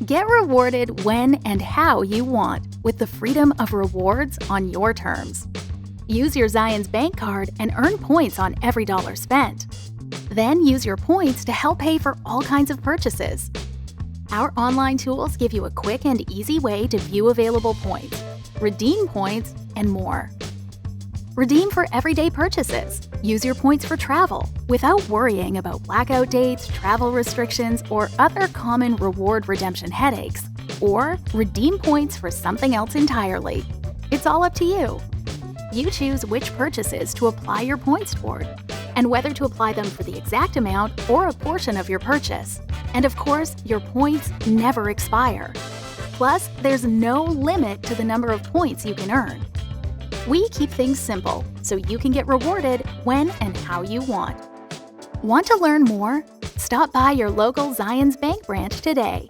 Get rewarded when and how you want with the freedom of rewards on your terms. Use your Zions Bank card and earn points on every dollar spent. Then use your points to help pay for all kinds of purchases. Our online tools give you a quick and easy way to view available points, redeem points, and more. Redeem for everyday purchases. Use your points for travel without worrying about blackout dates, travel restrictions, or other common reward redemption headaches. Or redeem points for something else entirely. It's all up to you. You choose which purchases to apply your points toward, and whether to apply them for the exact amount or a portion of your purchase. And of course, your points never expire. Plus, there's no limit to the number of points you can earn. We keep things simple so you can get rewarded when and how you want. Want to learn more? Stop by your local Zions Bank branch today.